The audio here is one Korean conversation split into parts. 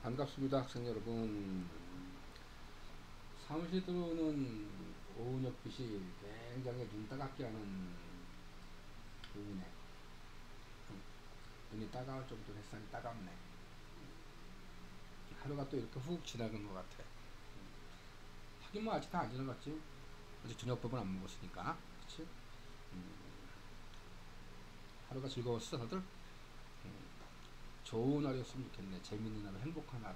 반갑습니다, 학생 여러분. 사무실 들어오는 오은혁빛이 굉장히 눈 따갑게 하는 눈이네. 눈이 따가울 정도로 햇살이 따갑네. 하루가 또 이렇게 훅 지나간 것 같아. 하긴 뭐 아직 다 안 지나갔지. 아직 저녁밥은 안 먹었으니까. 그치? 하루가 즐거웠어, 다들? 좋은 하루였으면 좋겠네. 재밌는 하루, 행복한 하루.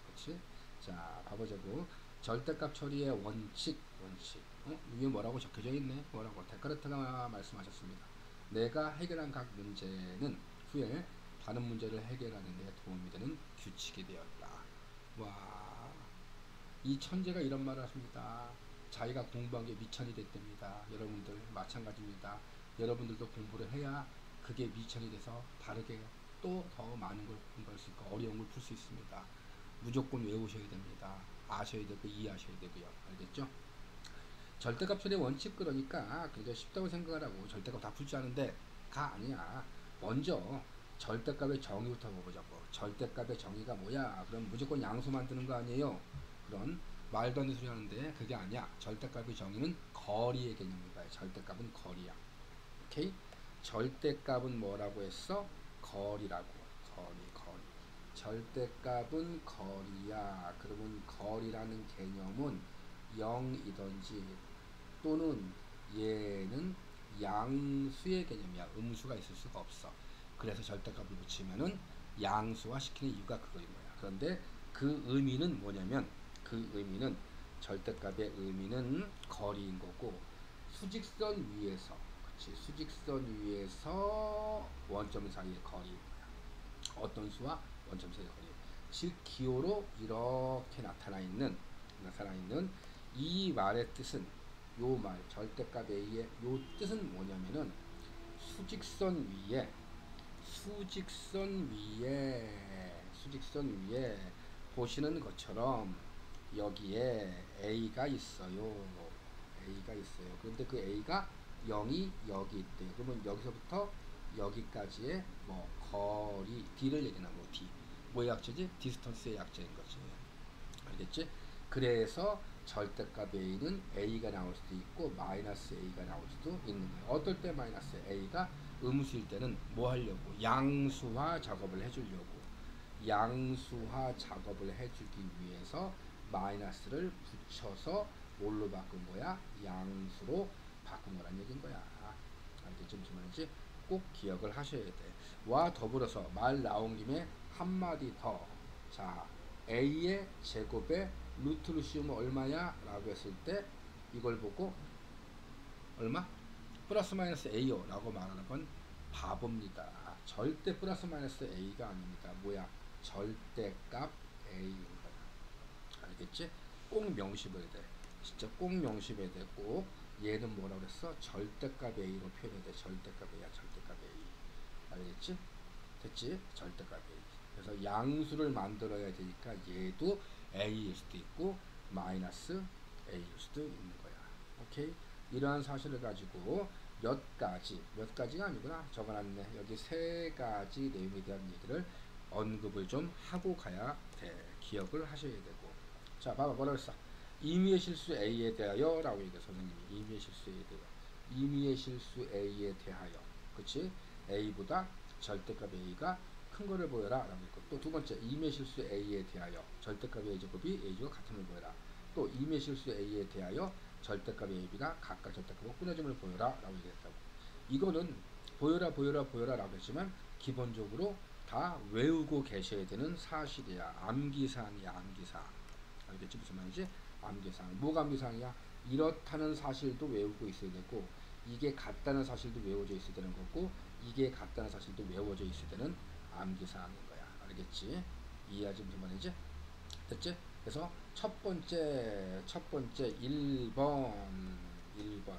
그치? 자, 봐보자고. 절대값 처리의 원칙. 위에 뭐라고 적혀져 있네? 뭐라고? 데카르트가 말씀하셨습니다. 내가 해결한 각 문제는 후에 다른 문제를 해결하는 데 도움이 되는 규칙이 되었다. 와, 이 천재가 이런 말을 하십니다. 자기가 공부한 게 미천이 됐답니다. 여러분들 마찬가지입니다. 여러분들도 공부를 해야 그게 미천이 돼서 다르게 또 더 많은 걸 공부할 수 있고 어려운 걸 풀 수 있습니다. 무조건 외우셔야 됩니다. 아셔야 되고 이해하셔야 되고요. 알겠죠? 절대값 처리의 원칙, 그러니까 굉장히 쉽다고 생각하라고. 절대값 다 풀지 않은데 가 아니야. 먼저 절대값의 정의부터 보자고. 절대값의 정의가 뭐야? 그럼 무조건 양수 만드는 거 아니에요? 그런 말도 안 되는 소리 하는데 그게 아니야. 절대값의 정의는 거리의 개념이다. 절대값은 거리야. 오케이? 절대값은 뭐라고 했어? 거리라고. 거리. 절대값은 거리야. 그러면 거리라는 개념은 0이든지 또는 얘는 양수의 개념이야. 음수가 있을 수가 없어. 그래서 절대값을 붙이면은 양수화 시키는 이유가 그거인 거야. 그런데 그 의미는 뭐냐면, 그 의미는 절대값의 의미는 거리인 거고, 수직선 위에서, 그치, 수직선 위에서 원점 사이의 거리인 거야. 어떤 수와 원점 사이의 거리. 즉 기호로 이렇게 나타나 있는 이 말의 뜻은, 요 말 절대값 A의 요 뜻은 뭐냐면은 수직선 위에 보시는 것처럼 여기에 A가 있어요. 그런데 그 A가 0이 여기 있대요. 그러면 여기서부터 여기까지의 뭐 거리 D를 얘기하는 거. D 뭐의 약자지? 디스턴스의 약자인 거지. 알겠지? 그래서 절대값 A는 A가 나올 수도 있고 마이너스 A가 나올 수도 있는 거예요. 어떨 때 마이너스 A가 음수일 때는 뭐 하려고? 양수화 작업을 해주려고. 양수화 작업을 해주기 위해서 마이너스를 붙여서 뭘로 바꾼 거야? 양수로 바꾼 거란 얘기인 거야. 알겠지? 무슨 말인지 꼭 기억을 하셔야 돼. 와 더불어서 말 나온 김에 한마디 더. 자, A의 제곱에 루트를 씌우면 얼마야? 라고 했을 때 이걸 보고 얼마? 플러스 마이너스 A요 라고 말하는 건 바보입니다. 절대 플러스 마이너스 A가 아닙니다. 뭐야? 절대값 A인 거야. 알겠지? 꼭 명심해야 돼. 진짜 꼭 명심해야 돼. 꼭 얘는 뭐라고 그랬어? 절대값 A로 표현해야 돼. 절대값 A야. 절대값 A. 알겠지? 됐지? 절대값 A. 그래서 양수를 만들어야 되니까 얘도 A일 수도 있고 마이너스 A일 수도 있는 거야. 오케이? 이러한 사실을 가지고 몇 가지가 아니구나. 적어놨네. 여기 세 가지 내용에 대한 얘기를 언급을 좀 하고 가야 돼. 기억을 하셔야 되고. 자, 봐봐. 뭐라 그랬어? 임의의 실수 A에 대하여 라고 얘기해, 선생님이. 임의의 실수 A에 대하여. 임의의 실수 A에 대하여. 그치? A보다 절대값 A가 큰 거를 보여라 라고 했고, 또 두 번째 임의 실수 A에 대하여 절대값 A 제곱이 A 제곱 같음을 보여라. 또 임의 실수 A에 대하여 절대값 AB가 각각 절대값으로 꾸며짐을 보여라 라고 얘기했다고. 이거는 보여라 라고 했지만 기본적으로 다 외우고 계셔야 되는 사실이야. 암기사항이야. 암기사항. 알겠지? 무슨 말인지? 암기사항. 뭐가 암기사항이야? 이렇다는 사실도 외우고 있어야 되고, 이게 같다는 사실도 외워져 있어야 되는 거고, 이게 같다는 사실도 외워져 있어야 되는 암기사항인 거야. 알겠지? 이해하지? 무슨 말인지? 됐지? 그래서 첫 번째 1번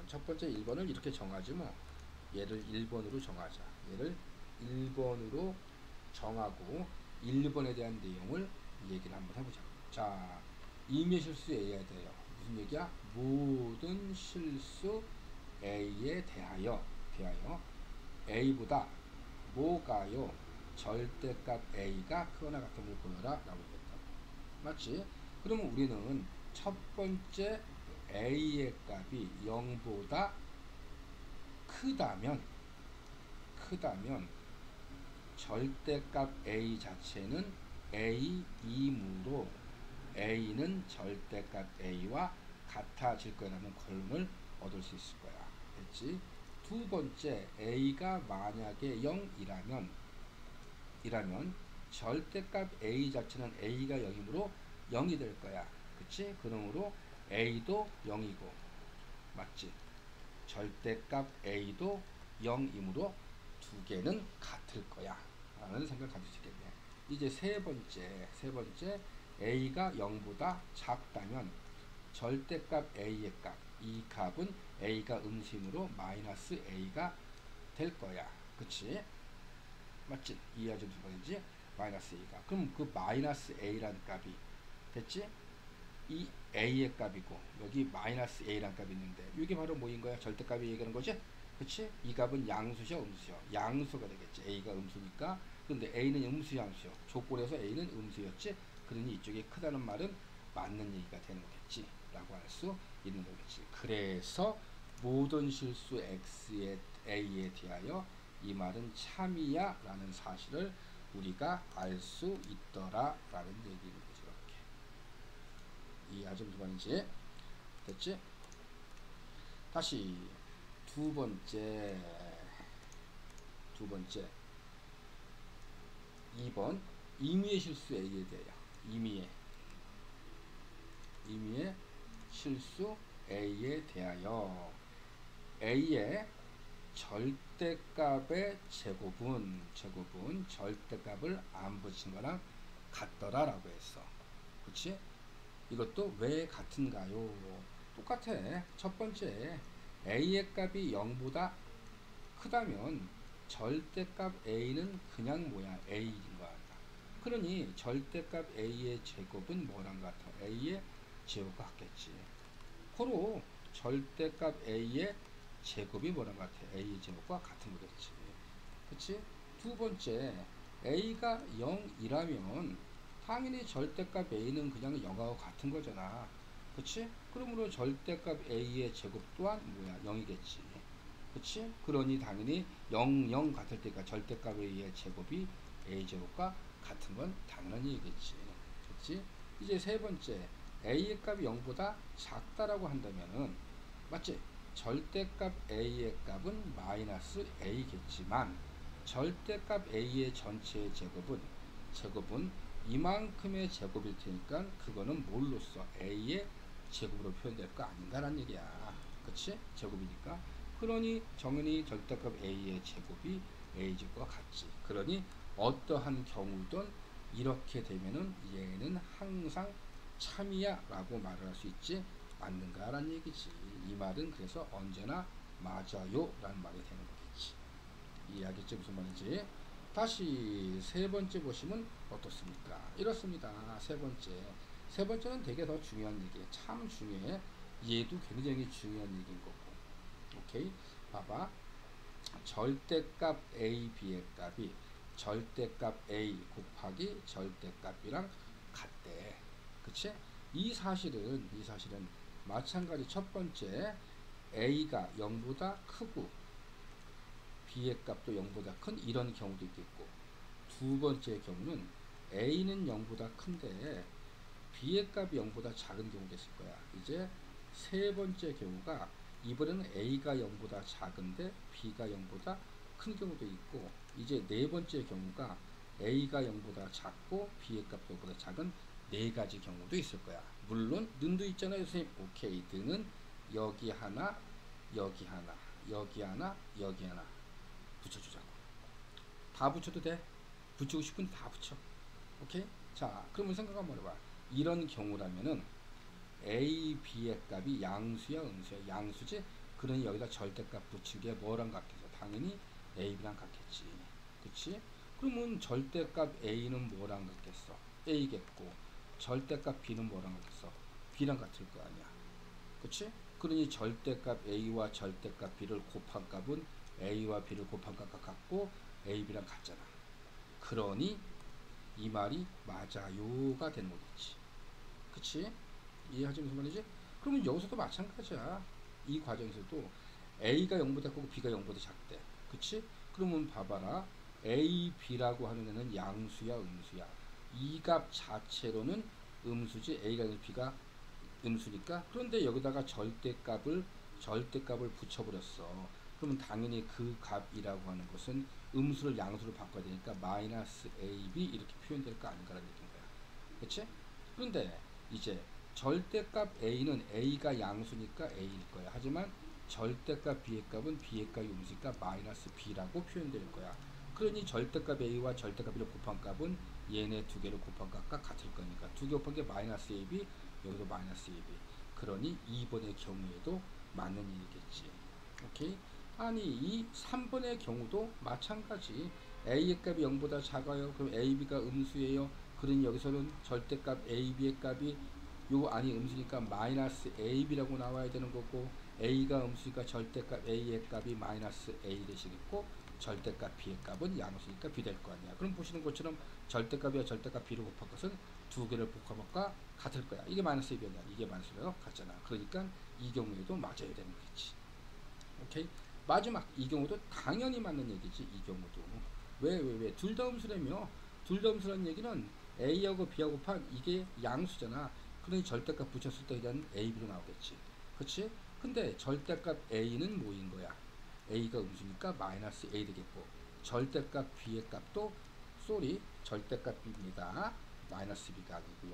첫 번째 1번을 이렇게 정하지 뭐. 얘를 1번으로 정하자. 얘를 1번으로 정하고 1번에 대한 내용을 얘기를 한번 해보자. 자, 임의 실수 A에 대하여 무슨 얘기야? 모든 실수 A에 대하여 A보다 뭐가요? 절대값 a가 크거나 같음을 보여라 라고 했다. 맞지? 그러면 우리는 첫 번째 a의 값이 0보다 크다면 절대값 a 자체는 a이므로 a는 절대값 a와 같아질 거라는 결론을 얻을 수 있을 거야. 됐지? 두 번째 a가 만약에 0이라면 절대값 a 자체는 a가 0이므로 0이 될 거야. 그치? 그러므로 a도 0이고 맞지? 절대값 a도 0이므로 두 개는 같을 거야 라는 생각을 가질 수 있겠네. 이제 세 번째 a가 0보다 작다면 절대값 a의 값, 이 값은 a가 음수이므로 마이너스 a가 될 거야. 그치? 맞지? 이해하지 무슨 말인지? 마이너스 a가. 그럼 그 마이너스 a라는 값이 됐지? 이 a의 값이고 여기 마이너스 a라는 값이 있는데 이게 바로 뭐인 거야? 절대값이 얘기하는 거지? 그치? 이 값은 양수죠, 음수죠? 양수가 되겠지. a가 음수니까. 근데 a는 음수, 양수요. 조건에서 a는 음수였지. 그러니 이쪽이 크다는 말은 맞는 얘기가 되는 거겠지. 라고 할 수 있는 거겠지. 그래서 모든 실수 x의 a에 대하여 이 말은 참이야 라는 사실을 우리가 알 수 있더라 라는 얘기인 거죠. 이렇게 이해하지 무슨 말인지? 됐지? 다시 두 번째 2번 임의의 실수 a에 대하여 임의의 실수 a에 대하여 a의 절대값의 제곱은 절대값을 안 붙인 거랑 같더라 라고 했어. 그치? 이것도 왜 같은가요? 똑같아. 첫 번째 a의 값이 0보다 크다면 절대값 a는 그냥 뭐야? a인 거야. 그러니 절대값 a의 제곱은 뭐랑 같아? a의 제곱과 같겠지. 고로 절대값 a의 제곱이 뭐랑 같아? a의 제곱과 같은 거겠지. 그치? 두 번째 a가 0이라면 당연히 절대값 a는 그냥 0하고 같은 거잖아. 그치? 그러므로 절대값 a의 제곱 또한 뭐야? 0이겠지. 그치? 그러니 당연히 0, 0 같을 때가 절대값 a의 제곱이 a 제곱과 같은 건 당연한 얘기겠지. 그치? 이제 세 번째 a의 값이 0보다 작다라고 한다면은 맞지? 절대값 a의 값은 마이너스 a겠지만 절대값 a의 전체의 제곱은 이만큼의 제곱일 테니까 그거는 뭘로써 a의 제곱으로 표현될 거 아닌가라는 얘기야. 그치? 제곱이니까. 그러니 정연히 절대값 a의 제곱이 a 제곱과 같지. 그러니 어떠한 경우든 이렇게 되면은 얘는 항상 참이야 라고 말을 할 수 있지 맞는가 라는 얘기지. 이 말은 그래서 언제나 맞아요 라는 말이 되는 거겠지. 이해하겠지 무슨 말인지. 다시 세 번째 보시면 어떻습니까? 이렇습니다. 세 번째는 되게 더 중요한 얘기예요. 참 중요해. 얘도 굉장히 중요한 얘기인 거고. 오케이? 봐봐. 절대값 a, b의 값이 절대값 a 곱하기 절대값이랑 같대. 그치? 이 사실은 마찬가지 첫 번째 a가 0보다 크고 b의 값도 0보다 큰 이런 경우도 있겠고, 두 번째 경우는 a는 0보다 큰데 b의 값이 0보다 작은 경우가 있을 거야. 이제 세 번째 경우가 이번에는 a가 0보다 작은데 b가 0보다 큰 경우도 있고, 이제 네 번째 경우가 a가 0보다 작고 b의 값도 0보다 작은 네 가지 경우도 있을 거야. 물론 는도 있잖아요 선생님. 오케이. 는은 여기 하나 여기 하나 여기 하나 여기 하나 붙여주자고. 다 붙여도 돼. 붙이고 싶은데 다 붙여. 오케이? 자, 그러면 생각 한번 해봐. 이런 경우라면은 a, b의 값이 양수야 음수야? 양수지? 그러니 여기다 절대값 붙인 게 뭐랑 같겠어? 당연히 a, b랑 같겠지. 그치? 그러면 절대값 a는 뭐랑 같겠어? a겠고 절대값 b는 뭐랑 같겠어? b랑 같을 거 아니야. 그치? 그러니 절대값 a와 절대값 b를 곱한 값은 a와 b를 곱한 값과 같고 a, b랑 같잖아. 그러니 이 말이 맞아요가 되는 거겠지. 그치? 이해하지 무슨 말이지? 그러면 여기서도 마찬가지야. 이 과정에서도 A가 0보다 크고 B가 0보다 작대. 그치? 그러면 봐봐라. A, B라고 하는 애는 양수야, 음수야. 이 값 자체로는 음수지. A가 B가 음수니까. 그런데 여기다가 절대값을 붙여버렸어. 그러면 당연히 그 값이라고 하는 것은 음수를 양수로 바꿔야 되니까 마이너스 AB 이렇게 표현될 거 아닌가라는 얘기인 거야. 그치? 그런데 이제 절대값 A는 A가 양수니까 A일 거야. 하지만 절대값 B의 값은 B의 값이 음수니까 마이너스 B라고 표현될 거야. 그러니 절대값 A와 절대값 B를 곱한 값은 얘네 두 개를 곱한 값과 같을 거니까 두 개 곱한 게 마이너스 AB, 여기도 마이너스 AB. 그러니 2번의 경우에도 맞는 일이겠지. 오케이? 아니 이 3번의 경우도 마찬가지. A의 값이 0보다 작아요. 그럼 AB가 음수예요. 그러니 여기서는 절대값 AB의 값이 요 안이 음수니까 마이너스 AB라고 나와야 되는 거고, A가 음수니까 절대값 A의 값이 마이너스 A 되시겠고, 절대값 B의 값은 양수니까 B 될 거 아니야. 그럼 보시는 것처럼 절대값이와 절대값 B를 곱할 것은 두 개를 곱한 것과 같을 거야. 이게 마이너스 B냐, 이게 마이너스 B가 같잖아. 그러니까 이 경우에도 맞아야 되는 거지. 오케이? 마지막 이 경우도 당연히 맞는 얘기지. 이 경우도 왜 둘 다 음수라며. 둘 다 음수라는 얘기는 A하고 B하고 곱한 이게 양수잖아. 그러니 절대값 붙였을 때 그냥 A, B로 나오겠지. 그치? 근데 절대값 A는 뭐인 거야? A가 음수니까 마이너스 A 되겠고, 절대값 B의 값도 절대값 B입니다. 마이너스 B가 아니고요.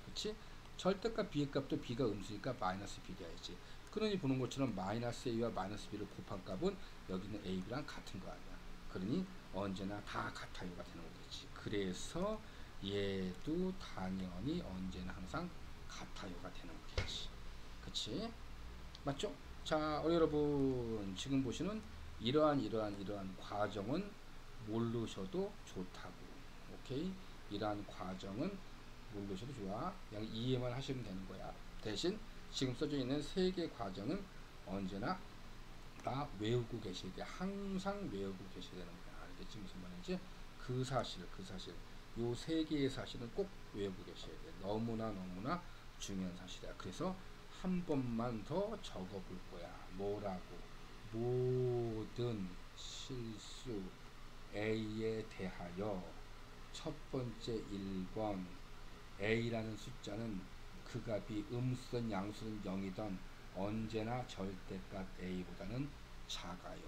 그치? 절대값 B의 값도 B가 음수니까 마이너스 B 돼야지. 그러니 보는 것처럼 마이너스 A와 마이너스 B를 곱한 값은 여기는 A, B랑 같은 거 아니야. 그러니 언제나 다 같아요가 되는 거겠지. 그래서 얘도 당연히 언제나 항상 같아요가 되는 거겠지. 그치? 맞죠? 자, 여러분 지금 보시는 이러한 과정은 모르셔도 좋다고. 오케이? 이러한 과정은 모르셔도 좋아. 그냥 이해만 하시면 되는 거야. 대신 지금 써져 있는 세 개 과정은 언제나 다 외우고 계셔야 돼. 항상 외우고 계셔야 되는 거야. 알겠지? 무슨 말인지? 그 사실. 요 세 개의 사실은 꼭 외우고 계셔야 돼. 너무나 중요한 사실이야. 그래서 한 번만 더 적어볼 거야. 뭐라고? 모든 실수 A에 대하여 첫 번째 1번 A라는 숫자는 그 값이 음수든 양수든 0이든 언제나 절대값 A보다는 작아요.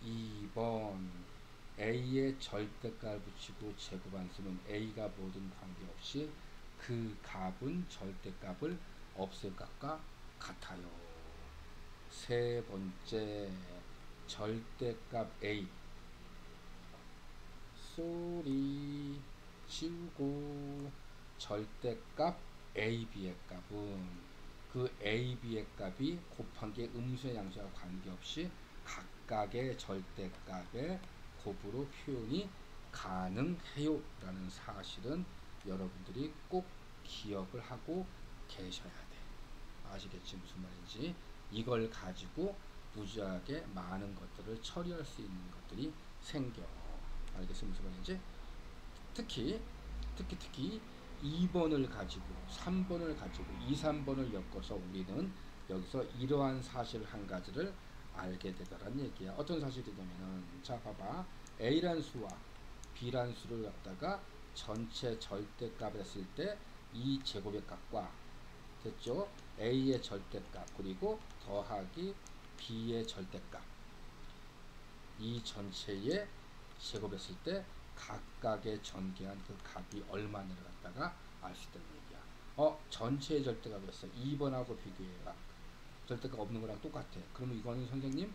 2번 A에 절대값을 붙이고 제곱한 수는 A가 뭐든 관계없이 그 값은 절대값을 없앨 값과 같아요. 세 번째 절대값 A 소리 지우고 절대값 AB의 값은 그 AB의 값이 곱한 게 음수의 양수와 관계없이 각각의 절대값의 곱으로 표현이 가능해요 라는 사실은 여러분들이 꼭 기억을 하고 계셔야 돼. 아시겠지 무슨 말인지. 이걸 가지고 무지하게 많은 것들을 처리할 수 있는 것들이 생겨. 알겠어 무슨 말인지. 특히 2번을 가지고 3번을 가지고 2, 3번을 엮어서 우리는 여기서 이러한 사실 한 가지를 알게 되더란 얘기야. 어떤 사실이냐면은 자 봐봐. A란 수와 B란 수를 갖다가 전체 절대값 했을 때 이 제곱의 값과 됐죠? A의 절대값 그리고 더하기 B의 절대값 이 전체의 제곱했을 때 각각의 전개한 그 값이 얼마나를 갖다가 알 수 있다는 얘기야. 전체의 절대값이었어. 2번하고 비교해봐. 절대값 없는 거랑 똑같아. 그러면 이거는 선생님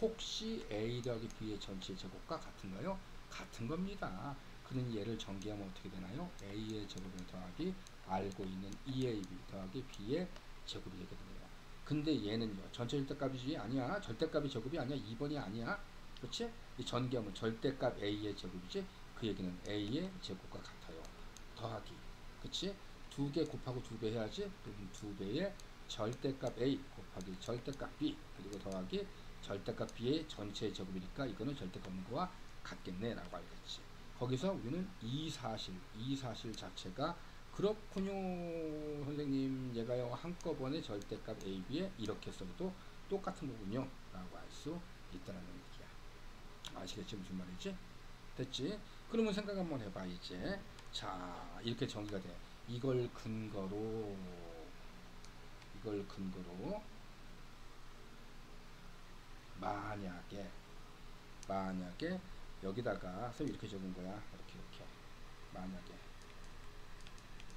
혹시 A 더하기 B의 전체 제곱과 같은가요? 같은 겁니다. 그러니 얘를 전개하면 어떻게 되나요? A의 제곱을 더하기 알고 있는 2AB 더하기 B의 제곱이 되게 됩니다. 근데 얘는요. 전체 절대값이지 아니야. 절대값이 제곱이 아니야. 2번이 아니야. 그렇지? 이 전개하면 절대값 A의 제곱이지. 그 얘기는 A의 제곱과 같아요. 더하기. 그치? 두 개 곱하고 두 배 해야지. 그럼 두 배의 절대값 A 곱하기 절대값 B 그리고 더하기 절대값 B의 전체 제곱이니까 이거는 절대값 없는 거와 같겠네 라고 알겠지. 거기서 우리는 이 사실 자체가 그렇군요 선생님, 얘가요 한꺼번에 절대값 a, b에 이렇게 써도 똑같은 거군요 라고 알 수 있다는 얘기야. 아시겠지 무슨 말인지? 됐지? 그러면 생각 한번 해봐. 이제 자 이렇게 정의가 돼. 이걸 근거로 만약에 여기다가 선생님 이렇게 적은 거야. 이렇게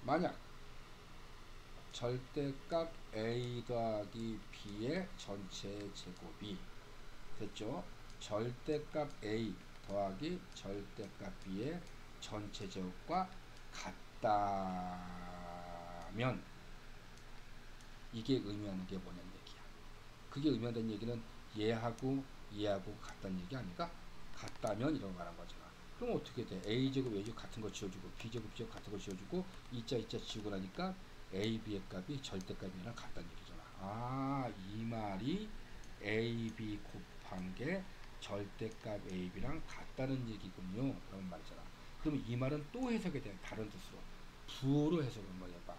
만약 절대값 a 더하기 b의 전체 제곱이 됐죠? 절대값 a 더하기 절대값 b의 전체 제곱과 같다면 이게 의미하는 게 뭐냐는 얘기야. 그게 의미하는 얘기는 얘하고 같다는 얘기 아닌가? 같다면 이런 거 말한 거잖아. 그럼 어떻게 돼? a제곱 a제곱 같은 거 지워주고 b제곱 b제곱 같은 거 지워주고 이자 지우고 나니까 a, b의 값이 절대값이랑 같다는 얘기잖아. 아, 이 말이 a, b 곱한 게 절대값 a, b랑 같다는 얘기군요 라는 말이잖아. 그럼 이 말은 또 해석이 돼. 다른 뜻으로 부호로 해석을 한번 해봐.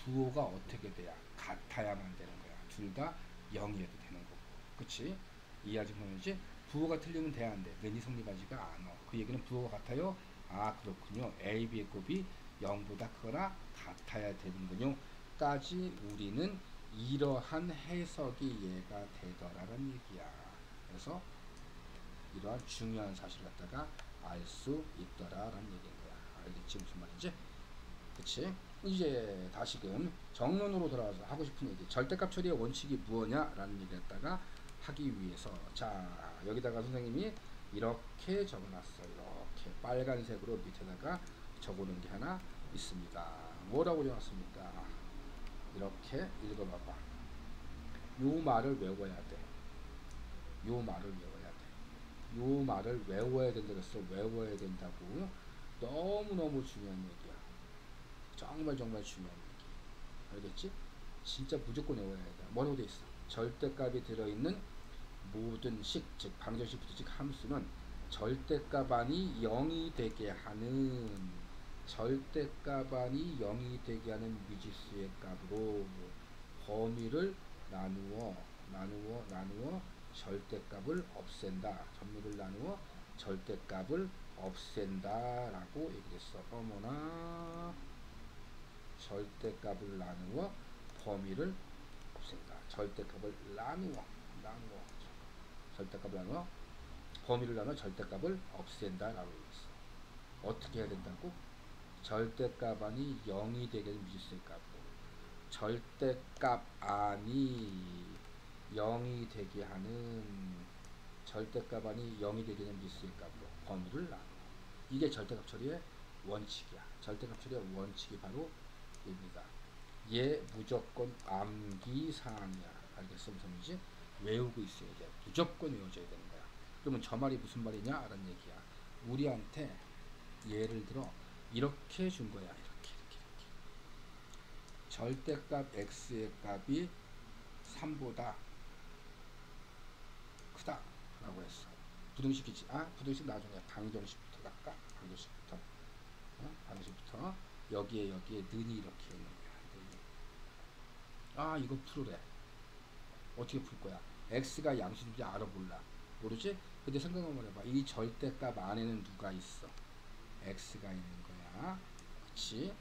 부호가 어떻게 돼야 같아야만 되는 거야. 둘 다 0이어도 되는 거고. 그치? 이해하지 못하지? 부호가 틀리면 돼, 안 돼? 왠지 성립하지가 않아. 그 얘기는 부호가 같아요? 아, 그렇군요. A, B의 곱이 0보다 크거나 같아야 되는군요. 까지 우리는 이러한 해석이 얘가 되더라는 얘기야. 그래서 이러한 중요한 사실 갖다가 알 수 있더라라는 얘기인 거야. 알겠지? 무슨 말인지? 그치? 이제 다시금 정론으로 돌아와서 하고 싶은 얘기. 절대값 처리의 원칙이 무엇냐? 라는 얘기 갖다가 하기 위해서 자 여기다가 선생님이 이렇게 적어놨어. 이렇게 빨간색으로 밑에다가 적어놓은 게 하나 있습니다. 뭐라고 적어놨습니까? 이렇게 읽어봐봐. 요 말을 외워야 돼. 요 말을 외워야 돼. 요 말을 외워야 된다 그랬어. 외워야 된다고. 너무너무 중요한 얘기야. 정말 중요한 얘기. 알겠지? 진짜 무조건 외워야 돼. 뭐라고 돼 있어? 절대값이 들어있는 모든 식, 즉 방정식부터 즉 함수는 절대값 안이 0이 되게 하는 미지수의 값으로 범위를 나누어 절대값을 없앤다. 전미를 나누어 절대값을 없앤다 라고 얘기했어. 어머나, 절대값을 나누어 범위를 없앤다. 절대값을 나누어 범위를 나누어 절대값을 없앤다 라고 했어. 어떻게 해야 된다고? 절대값 안이 0이 되게 되는 미지수의 값으로 절대값 안이 0이 되게 하는 미지수의 값으로 범위를 나누어. 이게 절대값 처리의 원칙이야. 절대값 처리의 원칙이 바로 입니다. 얘 무조건 암기사항이야. 알겠어? 무슨 말인지? 외우고 있어야 돼. 무조건 외워줘야 되는 거야. 그러면 저 말이 무슨 말이냐? 라는 얘기야. 우리한테 예를 들어 이렇게 준 거야. 이렇게. 절대값 x의 값이 3보다 크다 라고 했어. 부등식이지. 부등식 나중에 방정식부터 갈까? 방정식부터 여기에 는이 이렇게 있는 거야. 이거 풀으래. 어떻게 풀 거야? x가 양수인지 알아 몰라? 모르지? 근데 생각 한번 해봐. 이 절대값 안에는 누가 있어? x가 있는 거야. 그치?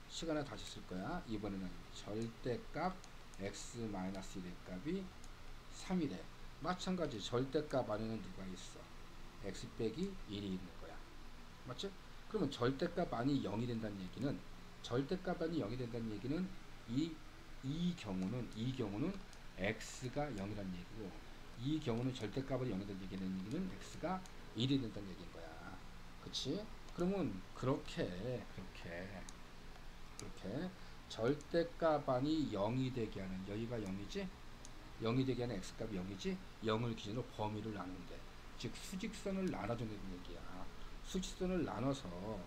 시간을 다시 쓸 거야. 이번에는 절대값 x-1의 값이 3이래. 마찬가지 절대값 안에는 누가 있어? x 빼기 1이 있는 거야. 맞지? 그러면 절대값 안이 0이 된다는 얘기는 이 경우는 x가 0이라는 얘기고, 이 경우는 절대값이 0이 된다는 얘기는 x가 1이 된다는 얘기인 거야. 그치? 그러면 그렇게 절대값 안이 0이 되게 하는, 여기가 0이지? 0이 되게 하는 x값이 0이지? 0을 기준으로 범위를 나누는데, 즉 수직선을 나눠준다는 얘기야. 수직선을 나눠서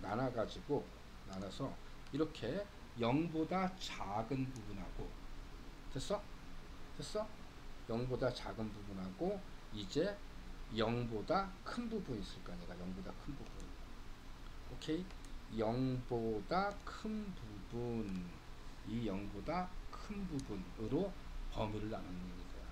나눠서 이렇게 0보다 작은 부분하고, 됐어? 0보다 작은 부분하고 이제 0보다 큰 부분이 있을 거 아니야. 0보다 큰 부분. 오케이? 0보다 큰 부분, 이 0보다 큰 부분으로 범위를 나누는 얘기야.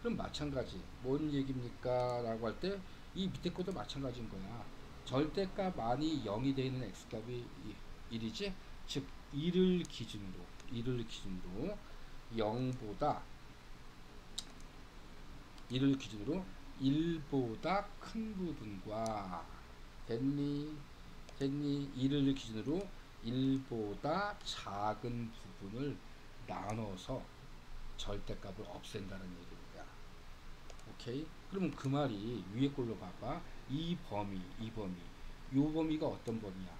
그럼 마찬가지. 뭔 얘기입니까? 라고 할 때 이 밑에 것도 마찬가지인 거야. 절대값만이 0이 되어 있는 x값이 1이지? 즉 1을 기준으로 0보다 1을 기준으로 1보다 큰 부분과 됐니? 1을 기준으로 1보다 작은 부분을 나눠서 절대값을 없앤다는 얘기입니다. 오케이? 그러면 그 말이 위에 걸로 봐봐. 이 범위, 요 범위가 어떤 범위야?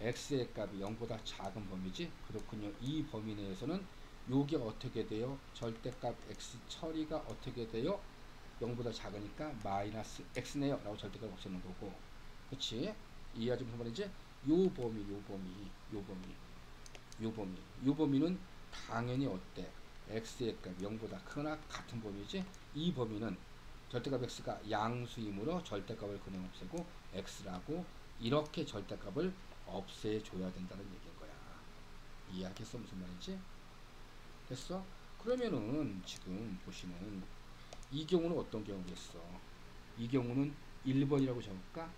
x의 값이 0보다 작은 범위지? 그렇군요. 이 범위 내에서는 요게 어떻게 돼요? 절대값 x 처리가 어떻게 돼요? 0보다 작으니까 마이너스 x네요 라고 절대값 없애는 거고, 그치? 이해하지 무슨 말인지? 요 범위는 당연히 어때? x의 값 0보다 크거나 같은 범위지? 이 범위는 절대값 x가 양수이므로 절대값을 그냥 없애고 x라고 이렇게 절대값을 없애줘야 된다는 얘기인 거야. 이해하겠어? 무슨 말인지? 됐어? 그러면은 지금 보시는 이 경우는 어떤 경우겠어? 이 경우는 1번이라고 적을까?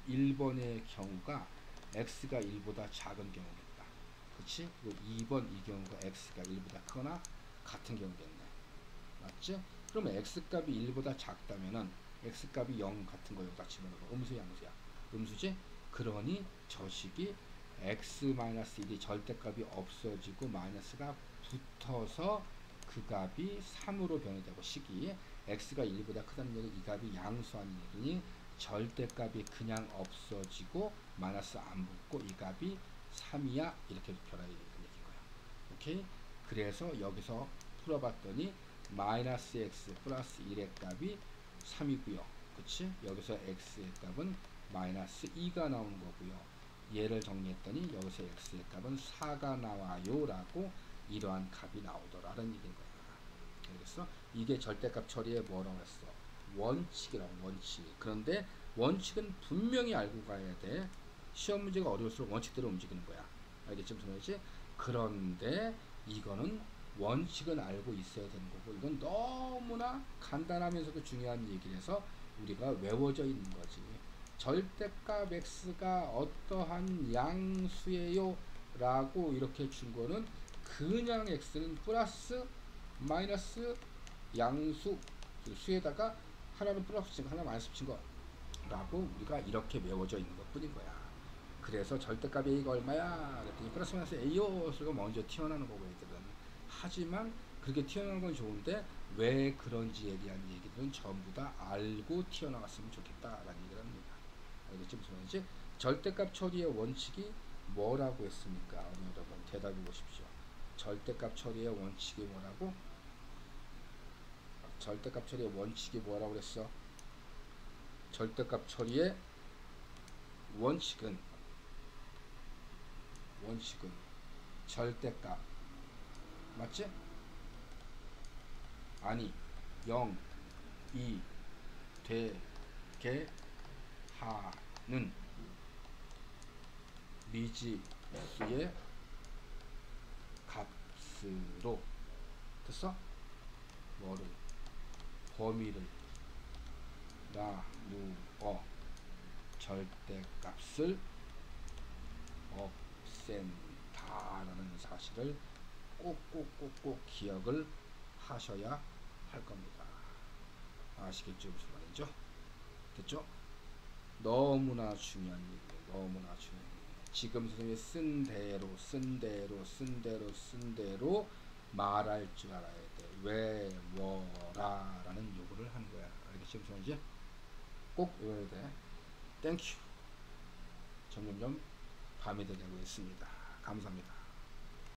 1번의 경우가 x가 1보다 작은 경우겠다. 그치? 그리고 2번 이 경우가 x가 1보다 크거나 같은 경우겠네. 맞지? 그러면 x값이 1보다 작다면은 x값이 0 같은 거 여기다 집어넣어. 음수 양수야. 음수지? 그러니 저 식이 x-1이 절대값이 없어지고 마이너스가 붙어서 그 값이 3으로 변해되고, 식이 x가 1보다 크다는 얘기는 이 값이 양수하는 얘기니 절대값이 그냥 없어지고 마이너스 안 붙고 이 값이 3이야 이렇게 변하게 되는 얘기인 거야. 오케이? 그래서 여기서 풀어봤더니 마이너스 x 플러스 1의 값이 3이고요. 그치? 여기서 x의 값은 마이너스 2가 나오는 거고요. 얘를 정리했더니 여기서 x의 값은 4가 나와요 라고 이러한 값이 나오더라는 얘기인 거야. 알겠어? 이게 절대값 처리에 뭐라고 했어? 원칙이라고, 원칙. 그런데 원칙은 분명히 알고 가야 돼. 시험 문제가 어려울수록 원칙대로 움직이는 거야. 알겠지? 무슨 말이지? 그런데 이거는 원칙은 알고 있어야 되는 거고, 이건 너무나 간단하면서도 중요한 얘기라서 우리가 외워져 있는 거지. 절대값 x가 어떠한 양수예요 라고 이렇게 준 거는 그냥 x는 플러스 마이너스 양수 수에다가 하나는 플러스 친 거, 하나 마이너스 친 거 라고 우리가 이렇게 외워져 있는 것 뿐인 거야. 그래서 절대값 a가 얼마야? 그랬더니 플러스 마이너스 a요 수가 먼저 튀어나오는 거고, 얘들은. 하지만 그렇게 튀어나오는 건 좋은데 왜 그런지에 대한 얘기들은 전부 다 알고 튀어나갔으면 좋겠다라는 얘기를 합니다. 알겠지? 무슨 말인지? 절대값 처리의 원칙이 뭐라고 했습니까? 여러분 대답해 보십시오. 절대값 처리의 원칙이 뭐라고? 절대값 처리의 원칙이 뭐라고 그랬어? 절대값 처리의 원칙은 절대값 맞지? 아니 0, 2 되게 하는 미지수의 값으로, 됐어? 뭐를? 범위를 나누어 절대값을 없앤다라는 사실을 꼭꼭꼭꼭 기억을 하셔야 할 겁니다. 아시겠죠? 무슨 말이죠? 됐죠? 너무나 중요한 얘기예요. 너무나 중요한 얘기예요. 지금 선생님이 쓴 대로 말할 줄 알아야 돼. 외워라라는 요구를 하는 거야. 알겠지? 무슨 말이지? 꼭 외워야 돼. 땡큐. 점점점 밤이 되고 있습니다. 감사합니다.